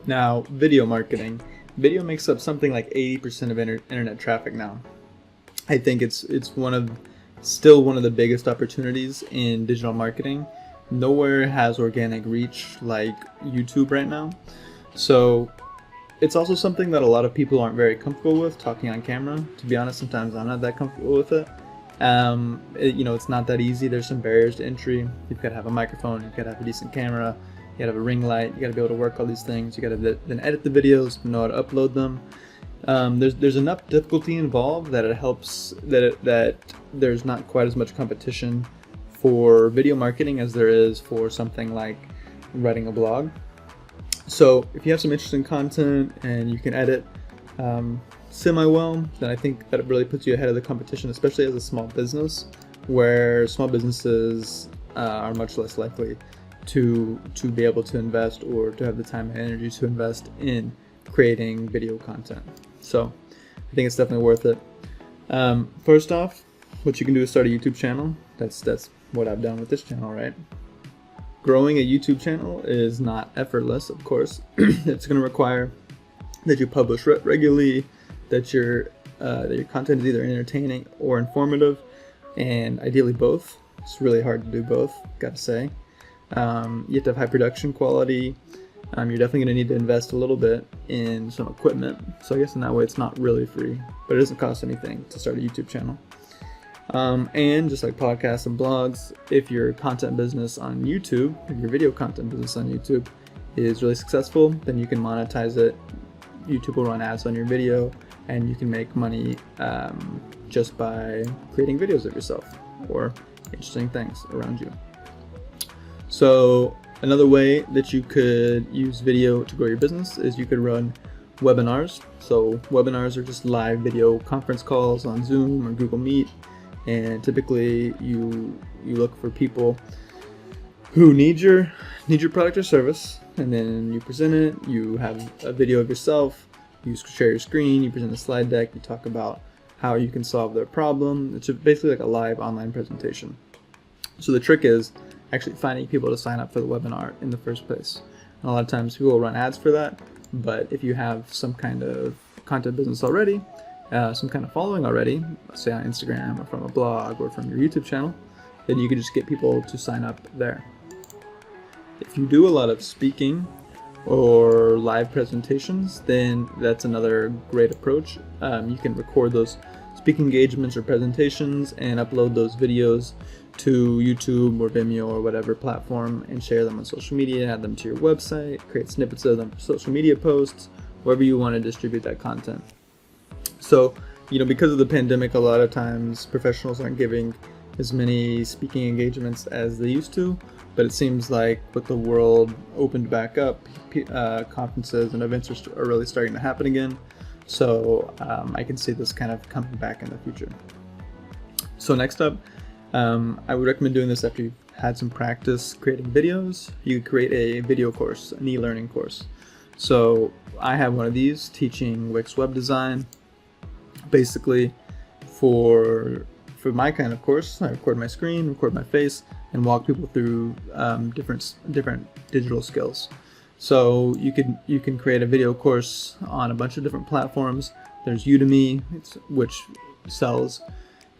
Now, video marketing. Video makes up something like 80% of internet traffic now. I think it's still one of the biggest opportunities in digital marketing. Nowhere has organic reach like YouTube right now. So it's also something that a lot of people aren't very comfortable with talking on camera. To be honest, sometimes I'm not that comfortable with it. It's not that easy. There's some barriers to entry. You've got to have a microphone. You've got to have a decent camera. You got to have a ring light. You got to be able to work all these things. You got to then edit the videos, know how to upload them. There's enough difficulty involved that it helps that there's not quite as much competition for video marketing as there is for something like writing a blog. So if you have some interesting content and you can edit semi-well, then I think that it really puts you ahead of the competition, especially as a small business, where small businesses are much less likely to be able to invest or to have the time and energy to invest in creating video content. So I think it's definitely worth it. First off, what you can do is start a YouTube channel. That's what I've done with this channel, right? Growing a YouTube channel is not effortless, of course. It's going to require that you publish regularly, that your content is either entertaining or informative, and ideally both. It's really hard to do both, gotta say. You have to have high production quality. You're definitely going to need to invest a little bit in some equipment. So I guess in that way it's not really free, but it doesn't cost anything to start a YouTube channel. And just like podcasts and blogs, if your content business on YouTube, if your video content business on YouTube is really successful, then you can monetize it. YouTube will run ads on your video, and you can make money just by creating videos of yourself or interesting things around you. So another way that you could use video to grow your business is you could run webinars. So webinars are just live video conference calls on Zoom or Google Meet. And typically you look for people who need your product or service, and then you present it. You have a video of yourself, you share your screen, you present a slide deck, you talk about how you can solve their problem. It's basically like a live online presentation. So the trick is actually finding people to sign up for the webinar in the first place. And a lot of times people will run ads for that, but if you have some kind of content business already, some kind of following already, let's say on Instagram or from a blog or from your YouTube channel, then you can just get people to sign up there. If you do a lot of speaking or live presentations, then that's another great approach. You can record those speaking engagements or presentations and upload those videos to YouTube or Vimeo or whatever platform and share them on social media, add them to your website, create snippets of them for social media posts, wherever you want to distribute that content. So, because of the pandemic, a lot of times professionals aren't giving as many speaking engagements as they used to, but it seems like with the world opened back up, conferences and events are really starting to happen again. So I can see this kind of coming back in the future. So next up, I would recommend doing this after you've had some practice creating videos. You could create a video course, an e-learning course. So I have one of these teaching Wix web design. Basically, for my kind of course, I record my screen, record my face, and walk people through different digital skills. So you can create a video course on a bunch of different platforms. There's Udemy, which sells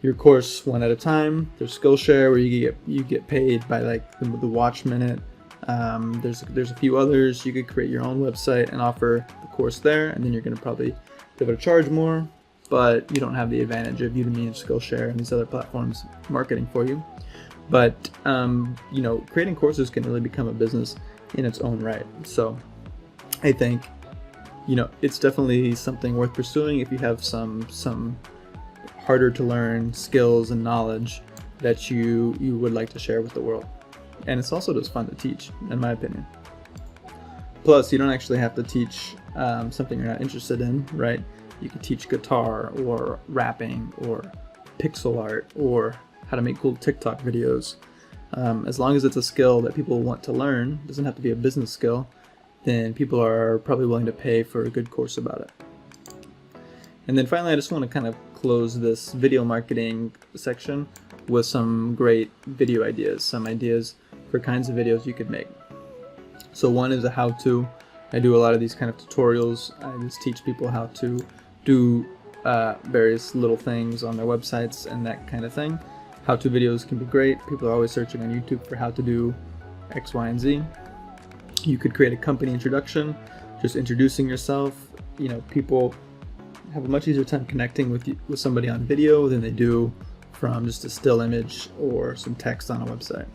your course one at a time. There's Skillshare, where you get paid by like the watch minute. There's a few others. You could create your own website and offer the course there, and then you're going to probably be able to charge more, but you don't have the advantage of Udemy and Skillshare and these other platforms marketing for you. But creating courses can really become a business in its own right. So I think it's definitely something worth pursuing if you have some harder to learn skills and knowledge that you would like to share with the world. And it's also just fun to teach, in my opinion. Plus, you don't actually have to teach something you're not interested in, right? You can teach guitar or rapping or pixel art or how to make cool TikTok videos. As long as it's a skill that people want to learn, it doesn't have to be a business skill, then people are probably willing to pay for a good course about it. And then finally, I just want to kind of close this video marketing section with some great video ideas, some ideas for kinds of videos you could make. So one is a how-to I do a lot of these kind of tutorials. I just teach people how to do various little things on their websites and that kind of thing. How-to videos can be great. People are always searching on YouTube for how to do X, Y, and Z. You could create a company introduction, just introducing yourself. You know, people have a much easier time connecting with somebody on video than they do from just a still image or some text on a website.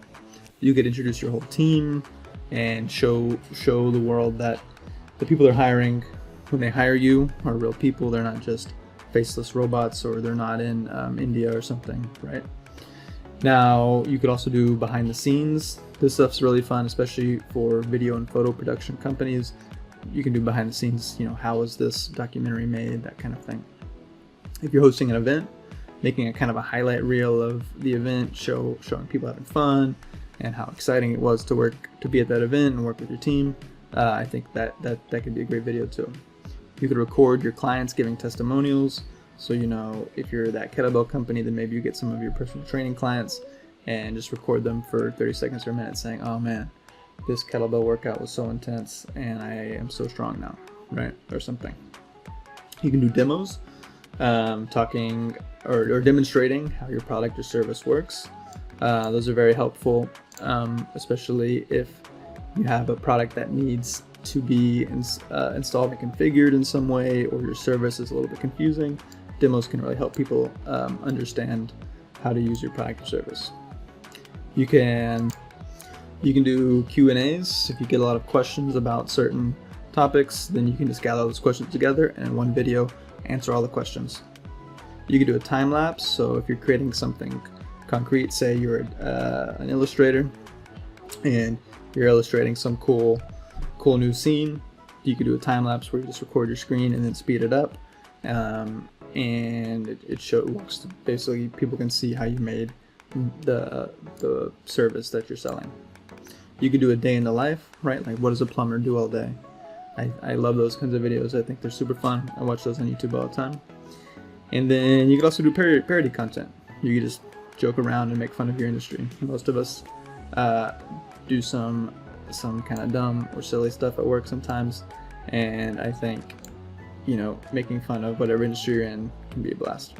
You could introduce your whole team and show the world that the people they're hiring, when they hire you, are real people. They're not just faceless robots, or they're not in India or something, right? Now, you could also do behind the scenes. This stuff's really fun, especially for video and photo production companies. You can do behind the scenes, you know, how was this documentary made, that kind of thing. If you're hosting an event, making a kind of a highlight reel of the event, showing people having fun and how exciting it was to be at that event and work with your team. I think that could be a great video too. You could record your clients giving testimonials. So, you know, if you're that kettlebell company, then maybe you get some of your personal training clients and just record them for 30 seconds or a minute saying, oh man, this kettlebell workout was so intense and I am so strong now, right? Or something. You can do demos, talking or demonstrating how your product or service works. Those are very helpful, especially if you have a product that needs to be installed and configured in some way, or your service is a little bit confusing. Demos can really help people understand how to use your product or service. You can do Q&As. If you get a lot of questions about certain topics, then you can just gather those questions together and in one video answer all the questions. You can do a time lapse. So if you're creating something concrete, say you're an illustrator and you're illustrating some cool new scene, you could do a time lapse where you just record your screen and then speed it up, and it works. Basically, people can see how you made the service that you're selling. You could do a day in the life, right? Like, what does a plumber do all day? I love those kinds of videos. I think they're super fun. I watch those on YouTube all the time. And then you could also do parody content. You could just joke around and make fun of your industry. Most of us do some kind of dumb or silly stuff at work sometimes, and I think, you know, making fun of whatever industry you're in can be a blast.